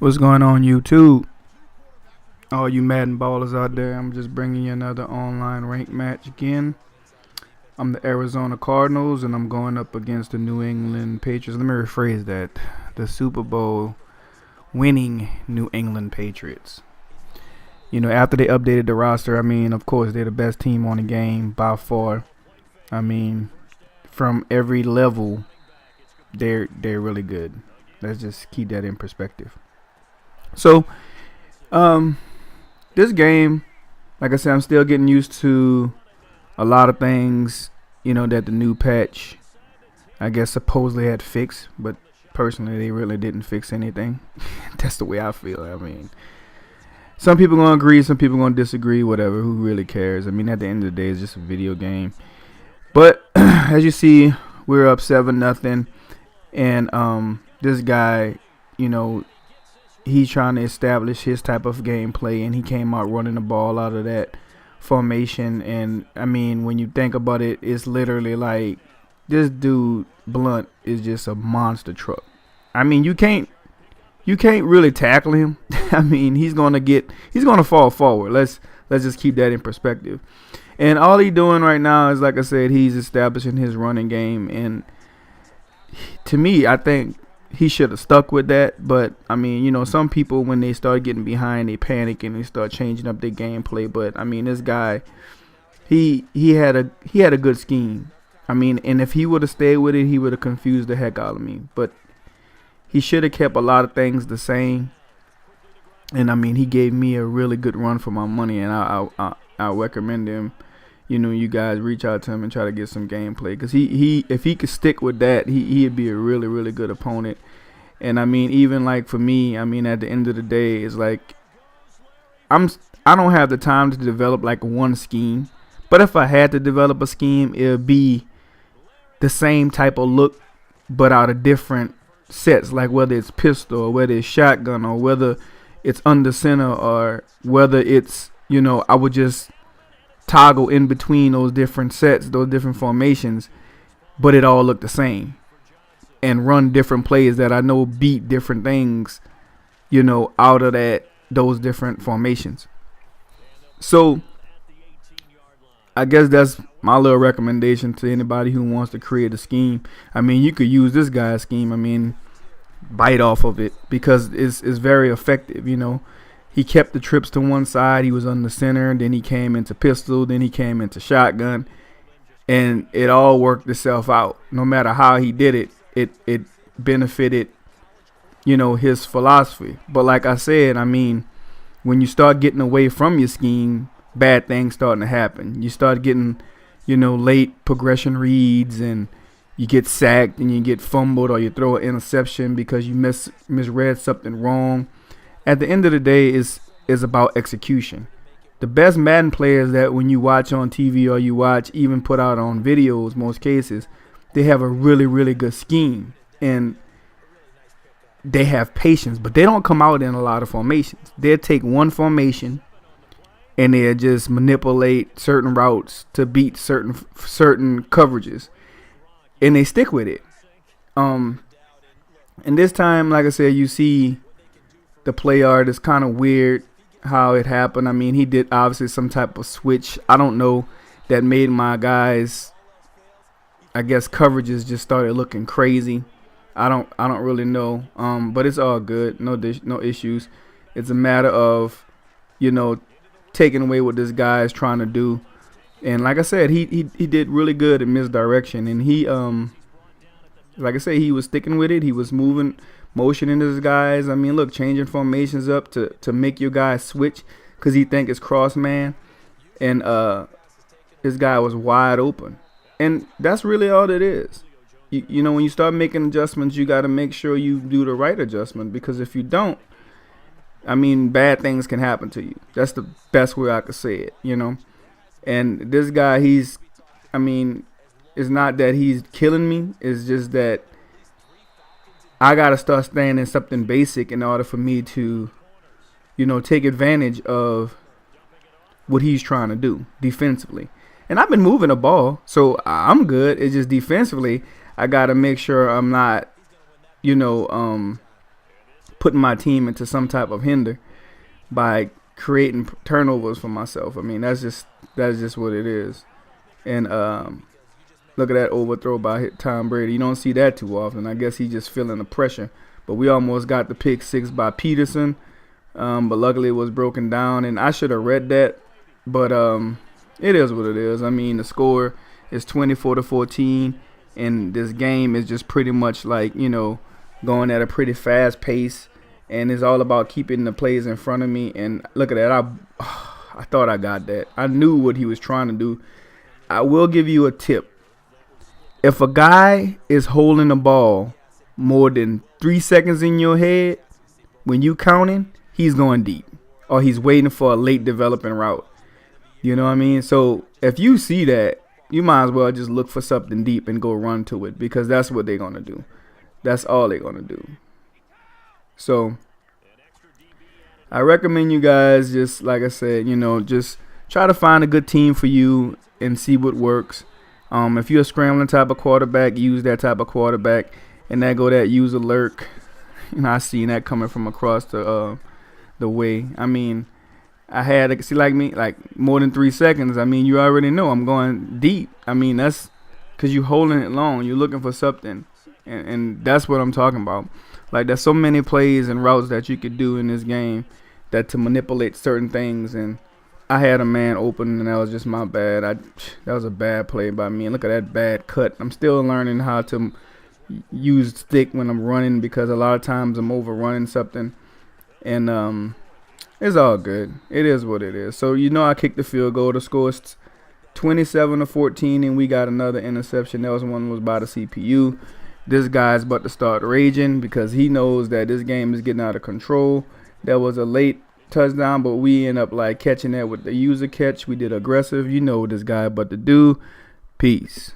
What's going on, YouTube? All you Madden ballers out there, I'm just bringing you another online ranked match again. I'm the Arizona Cardinals, and I'm going up against the New England Patriots. Let me rephrase that. The Super Bowl winning New England Patriots. You know, after they updated the roster, of course, they're the best team on the game by far. From every level, they're really good. Let's just keep that in perspective. So, this game, like I said, I'm still getting used to a lot of things, that the new patch, I guess, supposedly had fixed. But personally, they really didn't fix anything. That's the way I feel. Some people going to agree, some people going to disagree, whatever. Who really cares? At the end of the day, it's just a video game. But as you see, we're up 7-0. And this guy, he's trying to establish his type of gameplay, and he came out running the ball out of that formation. And when you think about it, it's literally like this dude Blunt is just a monster truck. You can't really tackle him. He's gonna fall forward. Let's just keep that in perspective. And all he's doing right now is, like I said, he's establishing his running game. And to me, I think he should have stuck with that. But some people, when they start getting behind, they panic and they start changing up their gameplay. But this guy, he had a good scheme. And if he would have stayed with it, he would have confused the heck out of me. But he should have kept a lot of things the same. And he gave me a really good run for my money, and I recommend him. You guys reach out to him and try to get some gameplay, because he if he could stick with that, he'd be a really, really good opponent. And even like for me, at the end of the day, it's like I don't have the time to develop like one scheme. But if I had to develop a scheme, it would be the same type of look, but out of different sets, like whether it's pistol or whether it's shotgun or whether it's under center or whether it's, I would just toggle in between those different sets, those different formations, but it all looked the same, and run different plays that I know beat different things, out of those different formations. So I guess that's my little recommendation to anybody who wants to create a scheme. You could use this guy's scheme. Bite off of it, because it's very effective. He kept the trips to one side. He was on the center. Then he came into pistol. Then he came into shotgun. And it all worked itself out. No matter how he did it, it benefited, his philosophy. But like I said, when you start getting away from your scheme, bad things starting to happen. You start getting, late progression reads, and you get sacked, and you get fumbled, or you throw an interception because you misread something wrong. At the end of the day, is about execution. The best Madden players that when you watch on TV or you watch even put out on videos, most cases, they have a really, really good scheme, and they have patience, but they don't come out in a lot of formations. They'll take one formation and they'll just manipulate certain routes to beat certain coverages, and they stick with it. And this time, like I said, you see the play art is kind of weird how it happened. He did obviously some type of switch, I don't know, that made my guys, I guess, coverages just started looking crazy. I don't really know. But it's all good. No issues. It's a matter of, taking away what this guy is trying to do. And like I said, he did really good in misdirection, and he like I said, he was sticking with it. He was motioning his guys. Look, changing formations up to make your guys switch, because he think it's cross man, and this guy was wide open. And that's really all it is. When you start making adjustments, you got to make sure you do the right adjustment, because if you don't, bad things can happen to you. That's the best way I could say it, And this guy, it's not that he's killing me. It's just that I got to start staying in something basic in order for me to, take advantage of what he's trying to do defensively. And I've been moving the ball, so I'm good. It's just defensively, I got to make sure I'm not, putting my team into some type of hinder by creating turnovers for myself. I mean, that's just what it is. And look at that overthrow by Tom Brady. You don't see that too often. I guess he's just feeling the pressure. But we almost got the pick six by Peterson. But luckily it was broken down, and I should have read that. But it is what it is. I mean, the score is 24-14, and this game is just pretty much like, going at a pretty fast pace, and it's all about keeping the plays in front of me. And look at that. I thought I got that. I knew what he was trying to do. I will give you a tip. If a guy is holding the ball more than 3 seconds in your head, when you counting, he's going deep, or he's waiting for a late developing route. You know what I mean? So if you see that, you might as well just look for something deep and go run to it, because that's what they're going to do. That's all they're going to do. So I recommend you guys, just like I said, just try to find a good team for you and see what works. If you're a scrambling type of quarterback, use that type of quarterback, and that user lurk. I seen that coming from across the way. I mean, I had like more than 3 seconds. I mean, you already know I'm going deep. I mean, that's because you're holding it long. You're looking for something, and that's what I'm talking about. Like, there's so many plays and routes that you could do in this game that to manipulate certain things. And I had a man open, and that was just my bad. That was a bad play by me. And look at that bad cut. I'm still learning how to use stick when I'm running, because a lot of times I'm overrunning something. And it's all good. It is what it is. So I kicked the field goal. The score is 27-14, and we got another interception. That one was by the CPU. This guy's about to start raging because he knows that this game is getting out of control. That was a late touchdown, but we end up catching that with the user catch. We did aggressive. You know what this guy about to do. Peace.